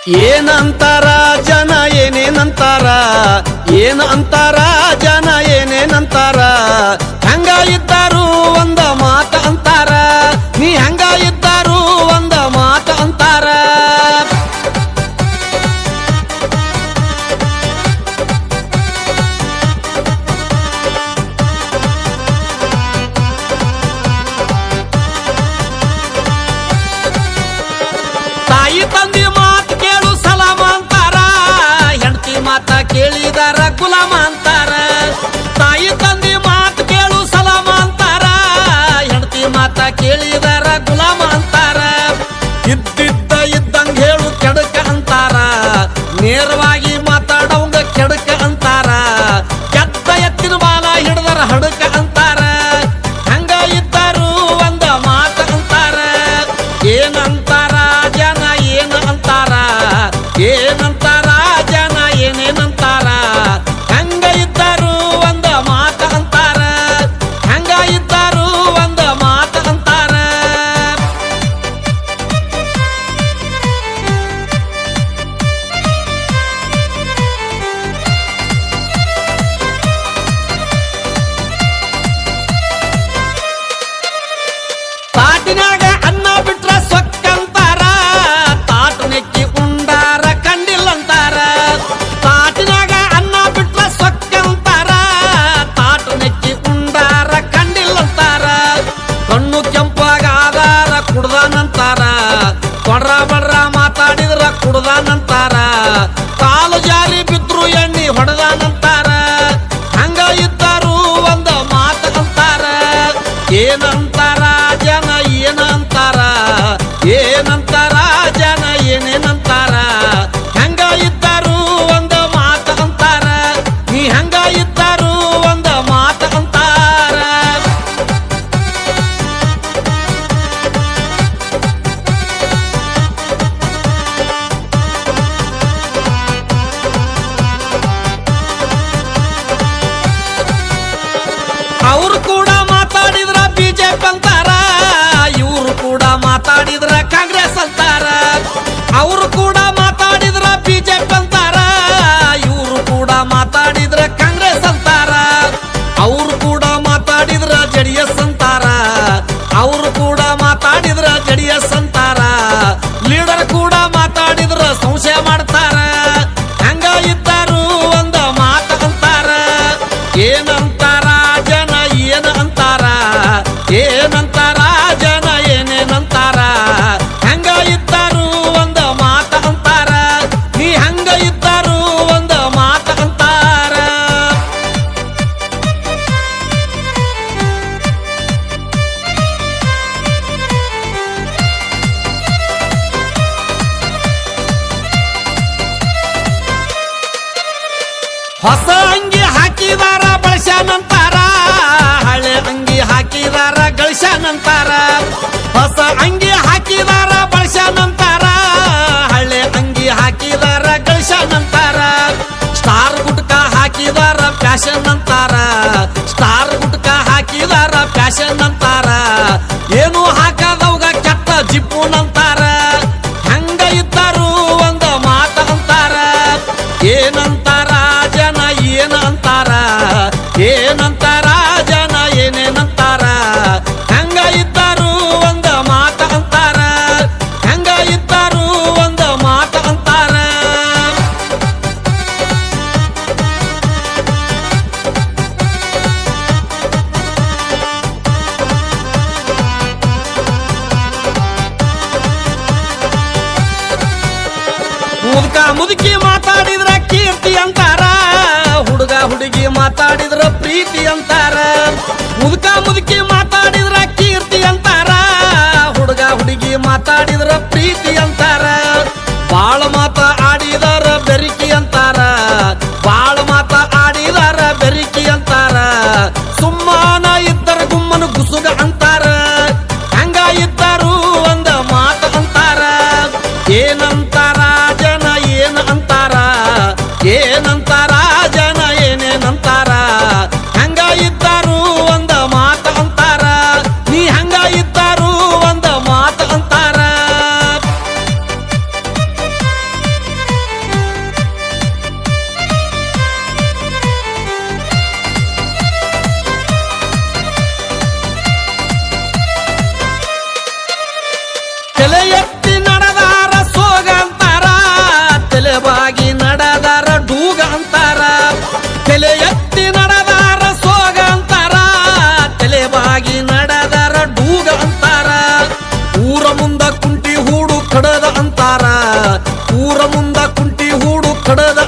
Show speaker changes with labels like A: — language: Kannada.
A: ಏನಂತಾರ ಜನ ಏನೇನಂತಾರ, ಏನ್ ಅಂತಾರ ಜನ ಏನೇನಂತಾರ. ಹಂಗ ಇದ್ದಾರು ಒಂದ ಮಾತ ಅಂತಾರ, ನೀ ಹಂಗ ಇದ್ದಾರು ಒಂದ ಮಾತ ಅಂತಾರ. ತಾಯಿ ತಂದಿ ಮಾತು ಕೇಳು ಸಲಾಮ ಅಂತಾರ, ಹೆಂಡತಿ ಮಾತ ಕೇಳಿದಾರ ಗುಲಾಮ ಅಂತಾರ. ತಾಯಿ ತಂದಿ ಮಾತು ಕೇಳು ಸಲಾಮ ಅಂತಾರ, ಹೆಂಡತಿ ಮಾತ ಕೇಳಿದಾರ ಗುಲಾಮ ಅಂತಾರ. ಇದ್ದಿದ್ದ ಇದ್ದಂಗ ಹೇಳು ಕೆಡಕ ಅಂತಾರ, ನೇರವಾಗಿ ಮಾತಾಡವಂಗ ಕೆಡಕ ಅಂತಾರ. ಕೆದ್ದ ಎತ್ತಿನ ಬಾಲ ಹಿಡ್ದರ ಹಡಕ ಅಂತಾರ. ಹಂಗ ಇದ್ದಾರು ಒಂದ ಮಾತ ಅಂತಾರ. ಏನಂತಾರ ಜನ ಏನ ಅಂತಾರ, ಏನಂತಾರ ಜನ ಏನೇನಂತಾರ. ಹಂಗ ಇದ್ದಾರು ಒಂದ ಮಾತ ಅಂತಾರ, ಹಂಗ ಇದ್ದಾರು ಒಂದ ಮಾತ ಅಂತಾರ. ತಾಟಿನಾಗ ಅನ್ನ ಬಿಟ್ರ ಸೊಕ್ಕಂತಾರ, ತಾಟು ನೆಕ್ಕಿ ಉಂಡಾರ ಕಂಡಿಲ್ಲಂತಾರ. ತಾಟಿನಾಗ ಅನ್ನ ಬಿಟ್ರ ಸೊಕ್ಕಂತಾರ, ತಾಟು ನೆಕ್ಕಿ ಉಂಡಾರ ಕಂಡಿಲ್ಲಂತಾರ. ಕಣ್ಣು ಕೆಂಪಾಗಾದಾರ ಕುಡ್ದಾನಂತಾರ, ಕೊಡ್ರ ಬಡ್ರ ಮಾತಾಡಿದ್ರ ಕುಡ್ದಾನಂತಾರ. ಕಾಲು ಜಾರಿ ಬಿದ್ರು ಎಣ್ಣಿ ಹೊಡೆದಾನಂತಾರ. ಹಂಗ ಇದ್ದಾರು ಒಂದ ಮಾತ ಅಂತಾರ. ಏನಂತಾರ ಜನ ಏನ ಅಂತಾರ, ಏನಂತಾರ ಜನ ಏನೇನಂತಾರ. ಹಂಗ ಇದ್ದಾರು ಒಂದ ಮಾತ ಅಂತಾರ, ನೀ ಹಂಗ ಇದ್ದಾರು ಒಂದ ಮಾತ ಅಂತಾರ. ಅವ್ರು ಕೂಡ ಮಾತಾಡಿದ್ರ ಬಿಜೆಪಿ ಅಂತಾರ, ಇವ್ರು ಕೂಡ ಮಾತಾಡಿದ್ರ ಕಾಂಗ್ರೆಸ್ ಅಂತಾರ. ಅವ್ರು ಕೂಡ ಮಾತಾಡಿದ್ರ ಬಿಜೆಪಿ ಅಂತಾರ, ಇವ್ರು ಕೂಡ ಮಾತಾಡಿದ್ರ ಕಾಂಗ್ರೆಸ್ ಅಂತಾರ. ಅವ್ರು ಕೂಡ ಮಾತಾಡಿದ್ರ ಜೆಡಿಎಸ್ ಅಂತಾರ, ಅವ್ರು ಕೂಡ ಮಾತಾಡಿದ್ರ ಜೆಡಿಎಸ್ ಅಂತಾರ. ಲೀಡರ್ ಕೂಡ ಮಾತಾಡಿದ್ರ ಸಂಶಯ ಮಾಡ್ತಾರ. ಹಂಗ ಇದ್ದಾರು ಒಂದ ಮಾತ ಅಂತಾರ. ಏನಂತಾರ ಜನ ಏನ ಅಂತಾರ, ಏನಂತಾರ ಜನ ಏನೇನಂತಾರ. ಹಂಗ ಇದ್ದಾರು ಒಂದ ಮಾತ ಅಂತಾರ, ನೀ ಹಂಗ ಇದ್ದಾರು ಒಂದ ಮಾತ ಅಂತಾರ. ಹೊಸ ಅಂಗಿ ಹಾಕಿದಾರ ಬಳಸ್ಯಾನಂತಾರ, ಹಳೆ ಅಂಗಿ ಹಾಕಿದಾರ ಗಳಿಸ್ಯಾನಂತಾರ. ಹೊಸ ಅಂಗಿ ಹಾಕಿದಾರ ಬಳಸ್ಯಾನಂತಾರ, ಹಳೆ ಅಂಗಿ ಹಾಕಿದಾರ ಗಳಿಸ್ಯಾನಂತಾರ. ಸ್ಟಾರ್ ಗುಟ್ಕ ಹಾಕಿದಾರ ಫ್ಯಾಷನ್ ಅಂತಾರ, ಸ್ಟಾರ್ ಗುಟ್ಕ ಹಾಕಿದಾರ ಫ್ಯಾಷನ್ ಅಂತಾರ. ಏನು ಹಾಕದವ್ಗ ಕೆಟ್ಟ ಜಿಪ್ಪುನಂತಾರ. ಹಂಗ ಇದ್ದಾರು ಒಂದ ಮಾತ ಅಂತಾರ. ಏನಂತಾರ ಜನ ಏನ ಅಂತಾರ, ಏನಂತಾರ ಜನ ಏನೇನಂತಾರ. ಹಂಗ ಇದ್ದಾರು ಒಂದ ಮಾತ ಅಂತಾರ, ಹಂಗ ಇದ್ದಾರು ಒಂದ ಮಾತ ಅಂತಾರ. ಮುದುಕ ಮುದುಕಿ ಮಾತಾಡಿದ್ರ ಕೀರ್ತಿ ಅಂತಾರ, ಹುಡುಗ ಹುಡುಗಿ ಮಾತಾಡಿದ್ರ ಪ್ರೀತಿ ಅಂತಾರ. ಮುದುಕ ಮುದುಕಿ ಮಾತಾಡಿದ್ರ ಕೀರ್ತಿ ಅಂತಾರ, ಹುಡುಗ ಹುಡುಗಿ ಮಾತಾಡಿದ್ರ ಪ್ರೀತಿ ಅಂತಾರ. ಬಾಳ ಮಾತ ಆಡಿದಾರ ಬೆರಿಕಿ ಅಂತಾರ, ಬಾಳ ಮಾತ ಆಡಿದಾರ ಬೆರಿಕಿ ಅಂತಾರ. ಸುಮ್ಮನ ಇದ್ದರ ಗುಮ್ಮನ ಗುಸುಗ ಅಂತಾರ. ಹಂಗ ಇದ್ದಾರು ಒಂದ ಮಾತ ಅಂತಾರ. ಏನಂತಾರ ಜನ ಏನ ಅಂತಾರ, ಏನಂತಾರ ಜನ ಏನೇನಂತಾರ. ಹಂಗ ಇದ್ದಾರು ಒಂದ ಮಾತ ಅಂತಾರ, ನೀ ಹಂಗ ಇದ್ದಾರು ಒಂದ ಮಾತ ಅಂತಾರ. ಕಡದ